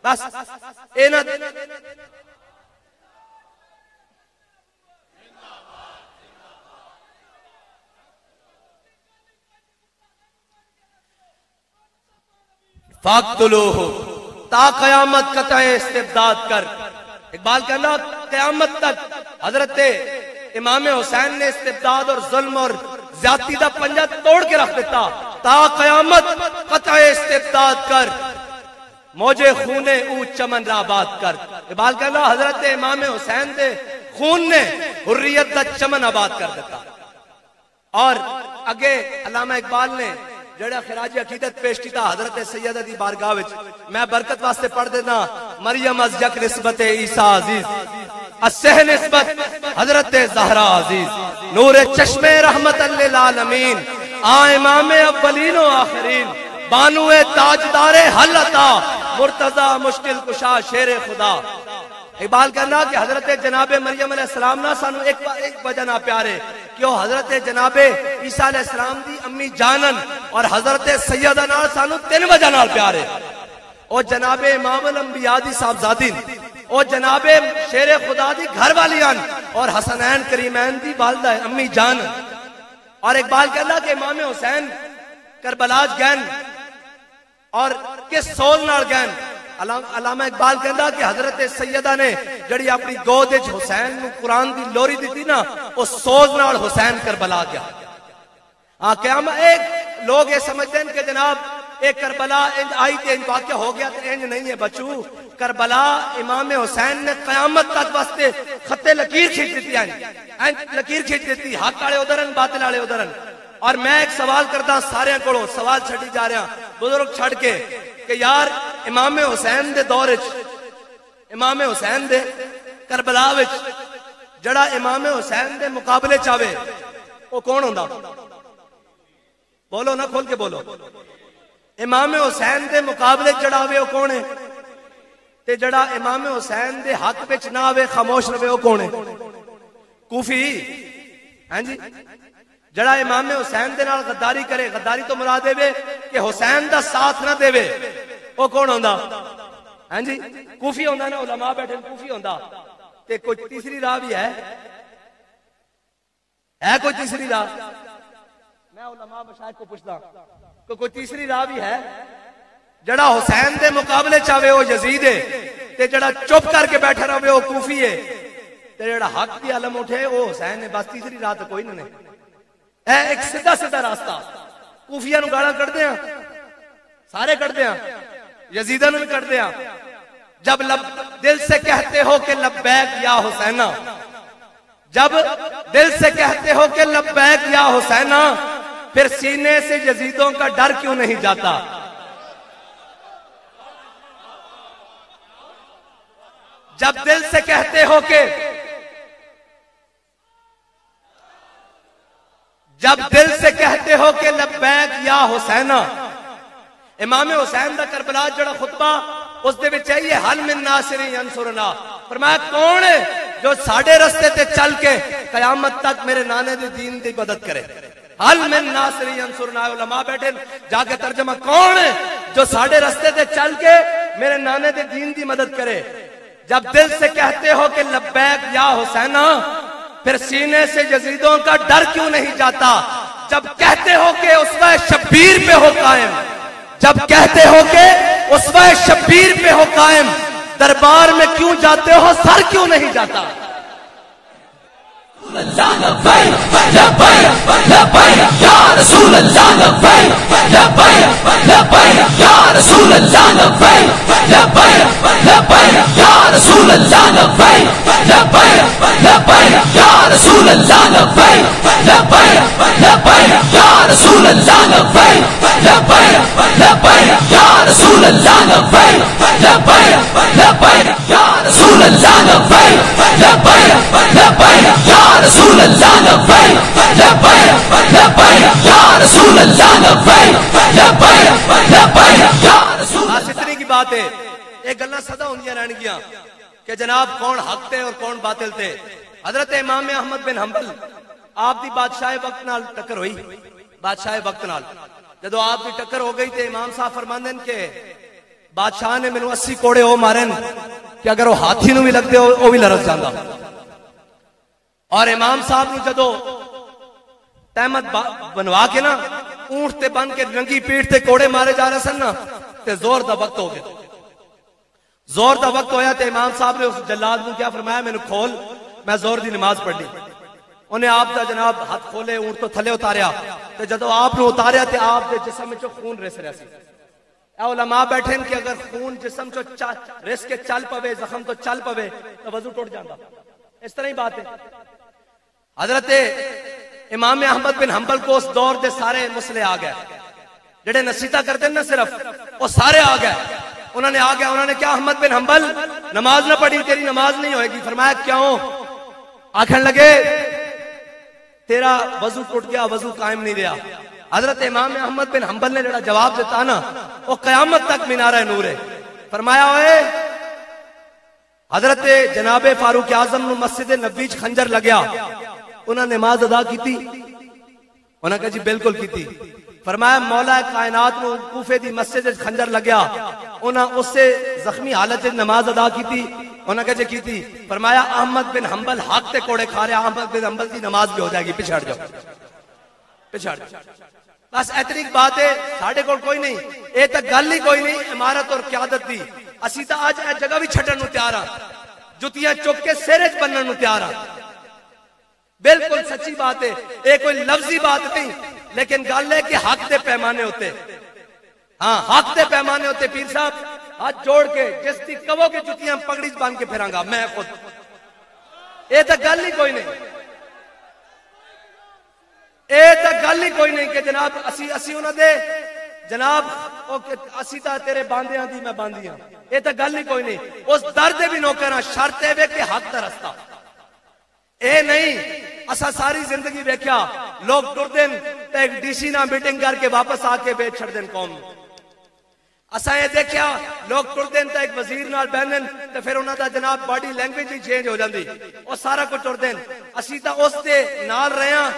بس فاقتلوہ تا قیامت قطع استبداد کر۔ اقبال کہنا قیامت تک حضرت امام حسین نے استبداد اور ظلم اور زیادتی دا پنجہ توڑ کے رکھ دیتا، تا قیامت قطع استبداد کر موجے خونے او چمن آباد کر۔ اقبال کہنا حضرت امام حسین دے خون نے حریت دا چمن آباد کر دیتا۔ اور اگے علامہ اقبال نے جڑا خراج عقیدت پیش کیتا حضرت سیدہ دی بارگاہ وچ، میں برکت واسطے پڑھ دینا، مریم از یک نسبت عیسیٰ عزیز، السہ نسبت حضرت زہرا عزیز، نور چشم رحمت للعالمین، امام اولین و آخرین، بانو تاجدار حل عطا، مرتضی مشکل کشا شیر خدا۔ اقبال کہنا کہ حضرت جناب مریم علیہ السلام نہ سانو ایک وجہ نہ پیارے کہ وہ حضرت جناب عیسیٰ علیہ السلام دی امی جانن، اور حضرت سیدہ نال سانو تین وجہ نال پیارے، او جناب امام الانبیاء دی صاحبزادین، او جناب شیر خدا دی گھر والیان، اور حسنین کریمین دی والدہ امی جان۔ اور اقبال کہنا کہ امام حسین کربلا گین اور کس سول نال گین۔ علامہ اقبال کہندا کہ حضرت سیدہ نے جڑی اپنی گود وچ حسین نو قرآن دی لوری دیتی نا، اس سوز نال حسین کربلا گیا۔ قیامت ایک لوگ یہ سمجھتے ہیں کہ جناب ایک کربلا انج آئی تے انج واقعہ ہو گیا، تے انج نہیں ہے بچو۔ کربلا امام حسین نے قیامت تک واسطے خط لکیر کھینچ دیتی ہیں، لکیر کھینچ دیتی، حق والے ادھرن باطل والے ادھرن۔ اور میں ایک سوال کرتا سارے کولوں، سوال چھڑی جا رہا بزرگ چھڑ کے کہ یار امام حسین دے دور وچ، امام حسین دے کربلا وچ جڑا امام حسین دے مقابلے چاہے وہ کون ہوندا؟ بولو نا، کھول کے بولو۔ امام حسین دے مقابلے جڑا ہوئے وہ کون ہے؟ تے جڑا امام حسین دے حق وچ نہ ہوئے خاموش رہے وہ کون ہے؟ کوفی۔ ہاں جی، جڑا امام حسین دے نال غداری کرے، غداری تو مراد ہے کہ حسین دا ساتھ نہ دے وہ کون ہوندا؟ ہاں جی، کوفی ہوندا نا، علماء بیٹھے کوفی ہوندا۔ تے کوئی تیسری راہ بھی ہے کوئی تیسری راہ؟ میں علماء مشائخ کو پوچھتا کہ کوئی تیسری راہ بھی ہے؟ جڑا حسین دے مقابلے چاہے وہ یزید ہے، تے جڑا چپ کر کے بیٹھا رہے وہ کوفی ہے، تے جڑا حق دی علم اٹھے وہ حسین ہے۔ بس تیسری راہ تو کوئی نہیں ہے، ایک سیدھا سیدھا راستہ۔ کوفیاں نو گالاں کٹ دیاں، سارے کٹ دیاں، یزیداں نو بھی کٹ دیاں۔ جب دل سے کہتے ہو کہ لبیک یا حسینہ، جب دل سے کہتے ہو کہ لبیک یا حسینہ، پھر سینے سے یزیدوں کا ڈر کیوں نہیں جاتا؟ جب دل سے کہتے ہو کہ جب دل سے کہتے ہو کہ لبیک یا حسینہ، امام حسین دا کربلا جڑا خطبہ اس دے وچ چاہیے حل من ناصر ینصرنا، فرمایا کون ہے جو ساڑھے رستے تے چل کے قیامت تک میرے نانے دے دین دی مدد کرے؟ حل من ناصر ینصرنا، علماء بیٹھے جا کے ترجمہ، کون ہے جو ساڑھے رستے تے چل کے میرے نانے دے دین دی مدد کرے؟ جب دل سے کہتے ہو کہ لبیک یا حسینہ، پھر سینے سے یزیدوں کا ڈر کیوں نہیں جاتا؟ جب کہتے ہو کہ اسوہ شبیر پہ ہو قائم، جب کہتے ہو کہ اسوہ شبیر پہ ہو قائم، دربار میں کیوں جاتے ہو، سر کیوں نہیں جاتا؟ لبیک لبیک لبیک یا رسول اللہ، لبیک لبیک لبیک یا رسول اللہ، لبیک لبیک لبیک یا رسول اللہ، لبیک لبیک لبیک یا رسول اللہ، لبیک لبیک لبیک یا رسول اللہ۔ اللہ لبیک لبیک لبیک یا رسول اللہ لبیک لبیک لبیک یا رسول اللہ لبیک لبیک لبیک یا رسول اللہ لبیک لبیک لبیک یا رسول اللہ. اتنی کی بات ہے. ایک گلاں سدا ہوندیاں رہن گیاں کہ جناب کون حق تھے اور کون باطل تھے. حضرت امام احمد بن حنبل آپ دی بادشاہ وقت نال ٹکر ہوئی. بادشاہ وقت نال جدو آپ دی ٹکر ہو گئی تے امام صاحب فرماندے کہ بادشاہ نے مینوں 80 کوڑے او مارن کہ اگر وہ ہاتھی نو بھی لگتے او بھی لرز جاندا. اور امام صاحب نو جدو تہمت بنوا کے نا اونٹ تے بن کے رنگی پیٹھ تے کوڑے مارے جا رہے سن نا تے زور دا وقت ہو گیا. زور دا وقت ہویا تے امام صاحب نے اس جلاد نو کیا فرمایا مینوں کھول میں زور دی نماز پڑھنی. انہیں آپ دا جناب ہاتھ کھولے اونٹ تو تھلے اتاریا تے جدو آپ نے اتاریا تے آپ دے جسم وچوں خون رس رہا سی. اے علماء بیٹھے کہ اگر خون جسم چو رس کے چل پوے زخم تو چل پوے تو وضو ٹوٹ جاندا. اس طرح ہی بات ہے. حضرت امام احمد بن حنبل کو اس دور دے سارے مسئلے آ گئے جڑے نصیحتاں کرتے ہیں نا صرف وہ سارے آ گئے. انہوں نے آ گیا انہوں نے کیا احمد بن حنبل نماز نہ پڑھی تیری نماز نہیں ہوئے گی. فرمایا کیوں؟ آکھن لگے تیرا وضو ٹوٹ گیا وضو قائم نہیں رہا. حضرت امام احمد بن حنبل نے جڑا جواب دیتا نا وہ قیامت تک مینارہ نور ہے. فرمایا ہوئے حضرت جناب فاروق اعظم نو مسجد نبوی وچ خنجر لگیا انہاں نے نماز ادا کیتی؟ انہاں کہا جی بالکل کیتی. فرمایا مولا کائنات نو کوفے دی مسجد وچ خنجر لگیا انہاں اس سے زخمی حالت وچ نماز ادا کیتی؟ انہاں کہا جی کیتی. فرمایا احمد بن حنبل حق تے کوڑے کھا رہا احمد بن حنبل کی نماز بھی ہو جائے گی. پیچھے ہٹ جاؤ پیچھے ہٹ جاؤ. بس اتنی بات ہے. ساڈے کول کوئی نہیں اے تے گل ہی کوئی نہیں امارت اور قیادت دی. اسی تا اج اے جگہ بھی چھڈن نو تیار ہاں جتیاں چک کے سر وچ بنن نو تیار ہاں. بالکل سچی بات ہے. اے کوئی لفظی بات نہیں لیکن گل ہے کہ حق دے پیمانے ہوتے. ہاں حق دے پیمانے ہوتے. پیر صاحب ہاتھ جوڑ کے جس دی کہو کہ جتیاں پگڑی بن کے پھراں گا میں خود. اے تے گل ہی کوئی نہیں. اے تے گل ہی کوئی نہیں کہ جناب اسی انہاں دے جناب اسی تا تیرے باندیاں دی میں باندیاں. اے تے گل ہی کوئی نہیں. اس درد بھی نوکراں شرط اے وے کہ حق دا رستہ اے نہیں. اسا ساری زندگی ویکھیا لوگ ٹردن تے ایک ڈی سی نال میٹنگ کر کے واپس آ کے بیچ چھڑ دین قوم. اسا یہ دیکھیا لوگ ٹردن تے ایک وزیر نال بہنن تے پھر انہاں دا جناب باڈی لینگویج ہی چینج ہو جاندی او سارا کچھ ٹردن. اسی تا اس دے نال رہے ہاں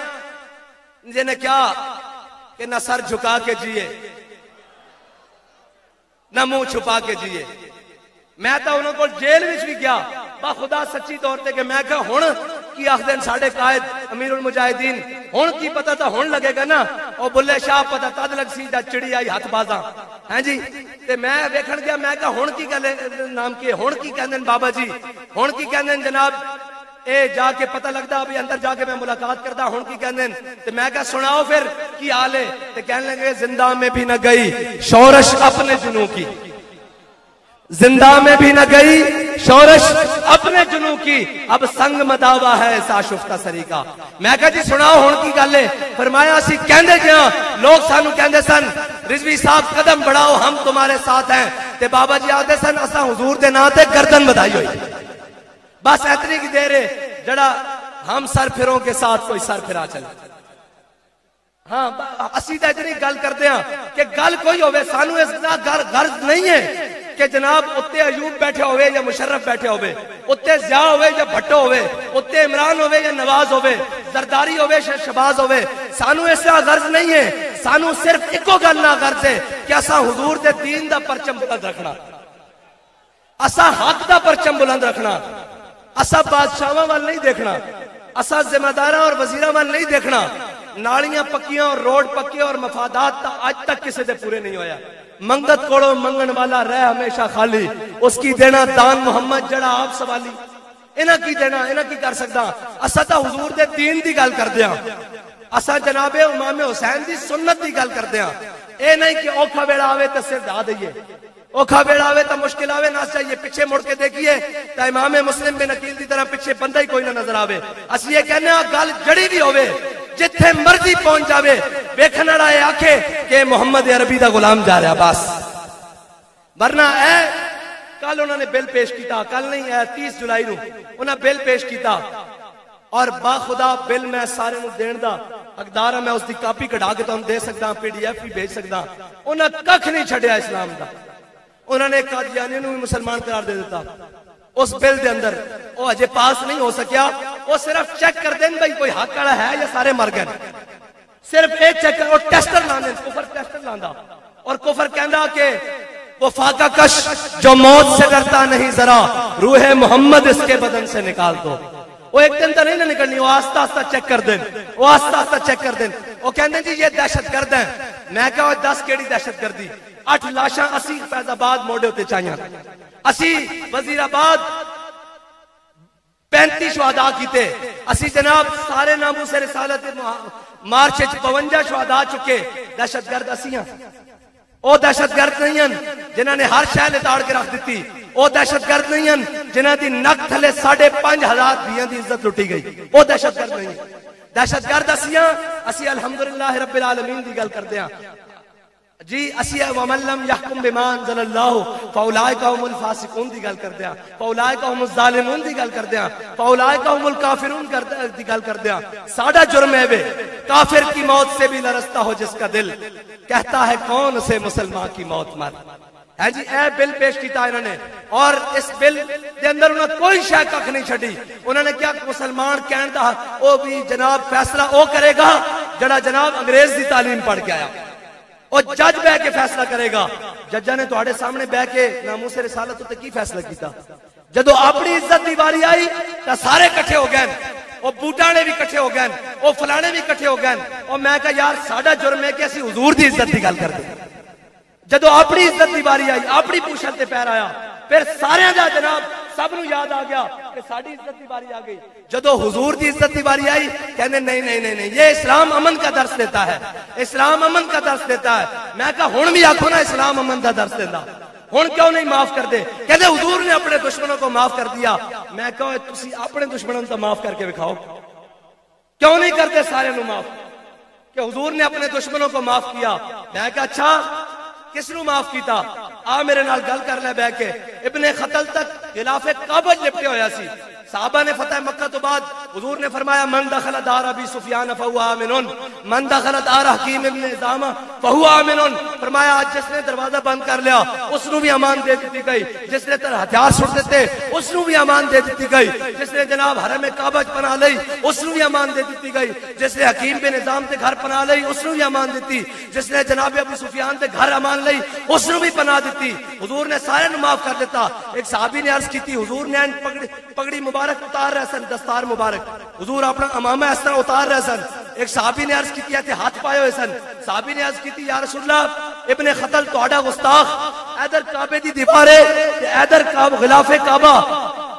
جن کیا کہ نہ سر جھکا کے جیے نہ منہ چھپا کے جیے. میں تا انہوں کو جیل وچ بھی گیا با خدا سچی طور تے کہ میں کہا ہن کی آخدین ساڑھے قائد امیر المجاہدین ہن کی پتہ تا ہن لگے گا نا او بلے شاہ پتہ تد لگ سی جا چڑی آئی ہاتھ بازاں. ہاں جی تے میں ویکھن گیا میں کہا ہن کی گل نام کی ہن کی کہندن بابا جی ہن کی کہندن جناب اے جا کے پتہ لگتا ابھی اندر جا کے میں ملاقات کرتا ہن کی کہندن. تے میں کہا سناؤ پھر کی حال ہے. تے کہنے لگے زندہ میں بھی نہ گئی شورش اپنے جنوں کی. زندہ میں بھی نہ گئی شورش اپنے جنوں کی اب سنگ مداوا ہے ایسا شفتہ سری کا. میں کہا جی سناؤ ہون کی گل ہے. فرمایا اسی کہندے گیا لوگ سانو کہندے سن رضوی صاحب قدم بڑھاؤ ہم تمہارے ساتھ ہیں. تے بابا جی آدھے سن اسا حضور دے نا تے گردن بدائی ہوئی. بس اتنی کی دیر ہے جڑا ہم سر پھروں کے ساتھ کوئی سر پھرا چلے. ہاں اسی تے اتنی گل کرتے ہیں کہ گل کوئی ہوئے سانو اس دا غرض نہیں ہے کہ جناب اتے ایوب بیٹھے ہوئے یا مشرف بیٹھے ہوئے اتے ضیاء ہوئے یا بھٹو ہوئے اتے عمران ہوئے یا نواز ہوئے زرداری ہوئے یا شہباز ہوئے. سانو اس کا غرض نہیں ہے. سانو صرف ایکو گل نہ غرض ہے کہ اسا حضور دے دین دا پرچم بلند رکھنا اسا حق دا پرچم بلند رکھنا اسا بادشاہاں وال نہیں دیکھنا اسا ذمہ داراں اور وزیراں وال نہیں دیکھنا. نالیاں پکیاں اور روڈ پکے اور مفادات تا آج تک کسی دے پورے نہیں ہویا. منگت کوڑو منگن والا رہ ہمیشہ خالی اس کی دینا دان محمد جڑا آپ سوالی. انہاں کی دینا انہاں کی کر سکتا. اسا تا حضور دے دین دی گل کر دیاں اسا جناب امام حسین دی سنت دی گل کر دیاں. اے نہیں کہ اوکھا بیڑا آوے تے سر ڈھا دئیے اوکھا بیڑا آوے تا مشکل آوے نہ چاہیے پیچھے مڑ کے دیکھیے تا امام مسلم بن عقیل دی طرح پیچھے بندہ ہی کوئی نہ نظر آوے. اسی یہ کہنے ہیں گل جڑی بھی ہوئے جتھے مرضی پہنچ جاوے ویکھن والا اے آکھے کہ محمد عربی دا غلام جا رہا بس ورنہ اے کل انہوں نے بل پیش کیتا, کل نہیں ہے 30 جولائی نو انہوں بل پیش کیتا, اور با خدا بل میں سارے نو دین دا حقدار ہاں, میں اس دی کاپی کٹا کے تمہیں دے سکتا, PDF بھی بھیج سکتا. انہوں نے ککھ نہیں چھڑیا اسلام دا, انہوں نے قادیانی نو بھی مسلمان قرار دے دیتا اس بل دے اندر. وہ اجے پاس نہیں ہو سکیا, وہ صرف چیک کر دیں بھائی کوئی حق والا ہے یا سارے مر گئے, صرف ایک چیک کر. اور ٹیسٹر لاندے, کفر ٹیسٹر لاندا, اور کفر کہندا کہ وہ فاقہ کش جو موت سے ڈرتا نہیں ذرا روح محمد اس کے بدن سے نکال دو. وہ ایک دن تو نہیں نہ نکلنی, وہ آستہ آستہ چیک کر دیں, وہ آستہ آستہ چیک کر دیں. وہ کہندے جی یہ دہشت گرد ہیں. میں کہا 10 کیڑی دہشت گردی, 8 لاشاں اسی فیض آباد موڑے ہوتے چاہیاں, اسی وزیر آباد 35 شہداء کیتے, اسی جناب سارے ناموں سے رسالت مارچ 52 شہداء چکے. دہشت گرد اسی ہیں, او دہشت گرد نہیں ہیں جنہوں نے ہر شہر لتاڑ کے رکھ دیتی. او دہشت گرد نہیں ہیں جنہوں دی نک تھلے 5,500 دیاں دی عزت لٹی گئی. او دہشت گرد نہیں ہیں. دہشت گرد اسی ہیں, اسی الحمدللہ رب العالمین دی گل کرتے ہیں جی. اسی ومن لم يحكم بما انزل الله فاولئک هم الفاسقون دی گل کرتے ہیں, فاولئک هم الظالمون دی گل کرتے ہیں, فاولئک هم الکافرون دی گل کرتے ہیں. ساڈا جرم ہے کافر کی موت سے بھی لرزتا ہو جس کا دل, کہتا ہے کون سے مسلمان کی موت مر ہے جی. اے بل پیش کیتا انہوں نے, اور اس بل دے اندر انہوں نے کوئی شے ککھ نہیں چھڈی. انہوں نے کیا مسلمان کہن دا او بھی جناب فیصلہ او کرے گا جڑا جناب انگریز دی تعلیم پڑھ کے آیا, اور جج بہ کے فیصلہ کرے گا. ججاں نے تواڈے سامنے بہ کے ناموس رسالت تے کی فیصلہ کیتا؟ جدو اپنی عزت دی باری آئی تا سارے کٹھے ہو گئے, وہ بوٹانے بھی کٹھے ہو گئے, وہ فلانے بھی کٹھے ہو گئے. اور میں کہا یار ساڈا جرم ہے کہ اسی حضور دی عزت دی گل کردے. جدو اپنی عزت دی باری آئی, اپنی پوچھل تے پیر آیا, پھر سارے دا جناب سب نو یاد آ گیا کہ ساڈی عزت دی باری آ گئی. جدو حضور دی عزت دی باری آئی کہنے نہیں نہیں نہیں نہیں, یہ اسلام امن کا درس دیتا ہے, اسلام امن کا درس دیتا ہے. میں کہا ہن بھی آکھو نا اسلام امن کا درس دیتا, ہن کیوں نہیں معاف کر دے؟ کہتے حضور نے اپنے دشمنوں کو معاف کر دیا. میں کہا تسی اپنے دشمنوں کو معاف کر کے دکھاؤ, کیوں نہیں کرتے سارے نو معاف؟ کہ حضور نے اپنے دشمنوں کو معاف کیا. میں کہا اچھا کس نو معاف کیتا؟ آ میرے نال گل کر لے بہ کے. ابن خطل تک غلاف کعبہ لپٹے ہویا سی. صحابہ نے فتح مکہ تو بعد حضور نے فرمایا من دخل دار ابی سفیان فهو آمن, من دخل دار حکیم ابن حزام فهو آمن. فرمایا آج جس نے دروازہ بند کر لیا اس نو بھی امان دے دیتی گئی, جس نے ہتھیار سٹ دیتے اس نو بھی امان دے دیتی گئی, جس نے جناب حرم کعبہ پناہ لئی اس نو بھی امان دے دیتی گئی, جس نے حکیم بن حزام تے گھر پناہ لئی اس نو بھی امان دیتی, جس نے جناب ابو سفیان تے گھر امان لئی اس نو بھی پناہ دیتی. حضور نے سارے نو معاف کر دیتا. ایک صحابی نے عرض کی تھی حضور نے پگڑی مبارک اتار رہے سن, دستار مبارک حضور اپنا امامہ اس طرح اتار رہے سن. ایک صحابی نے عرض کی تھی ہاتھ پائے ہوئے سن. صحابی نے عرض کی تھی یا رسول اللہ ابن خطل تہاڈا گستاخ ادھر کعبے دی دیوارے تے ادھر غلاف کعبہ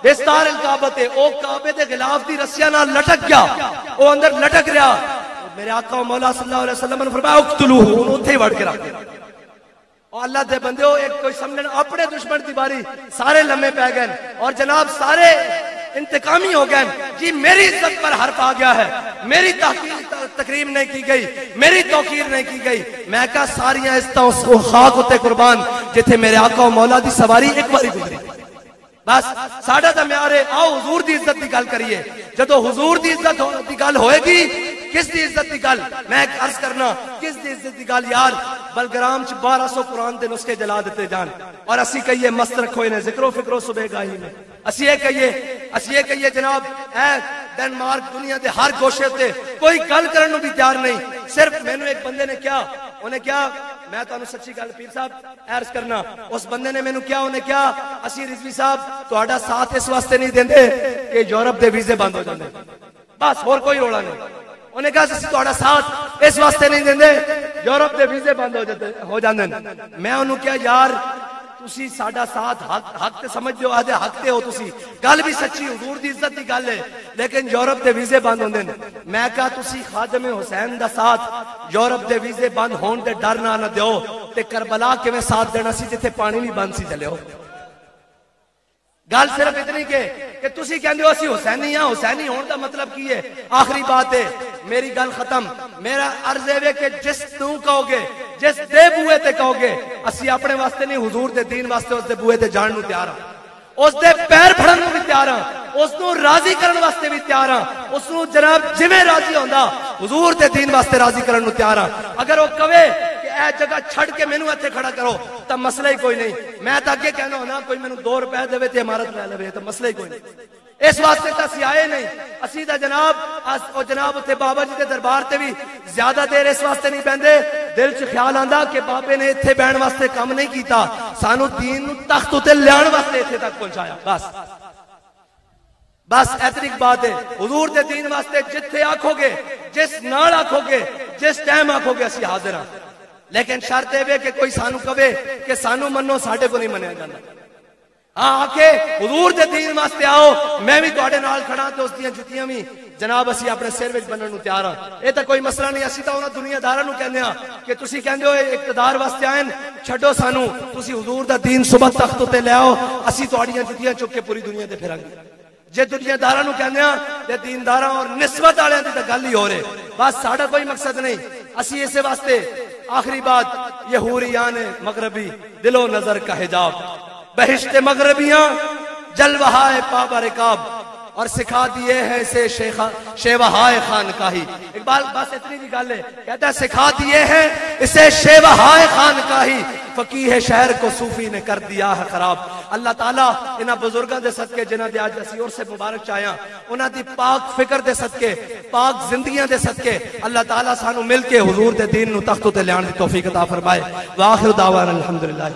دستار الکعبہ تے او کعبے دے غلاف دی رسیاں نال لٹک گیا, او اندر لٹک رہا. میرے آقا و مولا صلی اللہ علیہ وسلم نے فرمایا اقتلوہ, اوتھے ہی وڑ کے رکھ دیا. اور اللہ دے بندیو ایک کوئی سمجھن اپنے دشمن دی باری سارے لمحے پہ گئے اور جناب سارے انتقامی ہو گئے جی. میری عزت پر حرف آ گیا ہے, میری تکریم نہیں کی گئی, میری توقیر نہیں کی گئی. میں کہا ساریاں عزتاں اس کو خاک ہوتے قربان جتھے میرے آقا و مولا دی سواری ایک باری گزری. بس ساڈا تے میار ہے آؤ حضور دی عزت دی گل کریے. جدو حضور دی عزت دی گل ہوئے گی کس دی عزت دی گل؟ میں ایک عرض کرنا کس دی عزت دی گل یار بلگرام چ 1200 قرآن دے نسخے جلا دیتے جان اور اسی کہیے مست رکھو انہیں ذکر و فکر و صبح گاہی میں. اسی یہ کہیے جناب اے ڈنمارک دنیا دے ہر گوشے تے کوئی گل کرن نو بھی تیار نہیں. صرف مینو ایک بندے نے کیا, انہیں کیا میں تانوں سچی گل پیر صاحب عرض کرنا, اس بندے نے مینوں کیا, انہیں کیا اسی رضوی صاحب تہاڈا ساتھ اس واسطے نہیں دیندے کہ یورپ دے ویزے بند ہو جاندے, بس اور کوئی رولا نہیں. انہیں کہا اسی تہاڈا ساتھ اس واسطے نہیں دیندے یورپ دے ویزے بند ہو جاندے. میں انہوں کیا یار تسی ساڈا ساتھ حق تے سمجھ جو آدھے حق تے ہو, تسی گل بھی سچی حضور دی عزت دی گل ہے لیکن یورپ دے ویزے بند ہوندے نے. میں کہا تسی خادم حسین دا ساتھ یورپ دے ویزے بند ہون دے ڈر نہ دیو تے کربلا کیویں ساتھ دینا سی جتھے پانی بھی بند سی چلے ہو. گل صرف اتنی کہ تسی کہندے ہو اسی حسینی ہاں, حسینی ہون دا مطلب کی ہے؟ آخری بات ہے میری گل ختم. میرا عرض ہے کہ جس تو کہو گے جس دے بوئے تے کہو گے اسی اپنے واسطے نہیں حضور دے دین واسطے اس دے بوئے تے جان نو تیار ہاں، اس دے پیر پھڑن نو بھی تیار ہاں، اس نو راضی کرن واسطے بھی تیار ہاں، اس نو جناب جویں راضی ہوندا حضور دے دین واسطے راضی کرن نو تیار ہاں۔ اگر وہ کہے کہ اے جگہ چھڑ کے مینوں ایتھے کھڑا کرو تو مسئلہ ہی کوئی نہیں، میں تا اگے کہنا ہونا کوئی مینوں 2 روپے دے تے عمارت لے لے تو مسئلہ ہی کوئی نہیں۔ اس واسطے تا اسی آئے نہیں، اسی دا جناب او جناب تے بابا جی دے دربار تے بھی زیادہ دیر اس واسطے نہیں بیندے، دل چ خیال آندا کہ بابے نے ایتھے بہن واسطے کام نہیں کیتا، سانو دین نو تخت تے لیان واسطے ایتھے تک پہنچایا، بس اتنی بات ہے۔ حضور دے دین واسطے جتھے آکھو گے، جس نال آکھو گے، جس ٹائم آکھو گے اسی حاضر ہاں، لیکن شرط اے کہ کوئی سانو کہے کہ سانو منو ساڈے کو نہیں منیا جاندا، ہاں آکے حضور دے دین واسطے آؤ میں بھی تواڈے نال کھڑا تے اس دیاں جتیاں بھی جناب اسی اپنے سر وچ بنن نو تیار ہاں۔ یہ تے کوئی مسئلہ نہیں، اسی تا انہاں دنیا داراں نو کہندے ہاں کہ تسی کہندے ہو اقتدار واسطے آئے چھڈو سانو، تسی حضور دا دین صبح تخت تے لے آؤ، اسی تواڈیاں جتیاں چک کے پوری دنیا تے پھراں گے۔ جے دنیا داراں نو کہندے ہاں تے دینداراں اور نسبت والےاں دی تے گل ہی ہو رہے، بس ساڈا کوئی مقصد نہیں۔ اسی اسے واسطے آخری بات، یہ حوریان مغربی دل و نظر کا حجاب، بہشت مغربیاں جلوہائے پابا رکاب، اور سکھا دیے ہیں اسے شیوہائے خانقاہی۔ اقبال بس اتنی بھی گل ہے، کہتا ہے سکھا دیے ہیں اسے شیوہائے خانقاہی، فقیہ شہر کو صوفی نے کر دیا ہے خراب۔ اللہ تعالیٰ انہاں بزرگاں دے صدقے جنہاں دے آج اسی اور سے مبارک چاہیاں، انہاں دی پاک فکر دے صدقے، پاک زندگیاں دے صدقے اللہ تعالیٰ سانو مل کے حضور دے دین نو تخت تے لیان دی توفیق عطا فرمائے۔ وآخر دعوانا الحمدللہ۔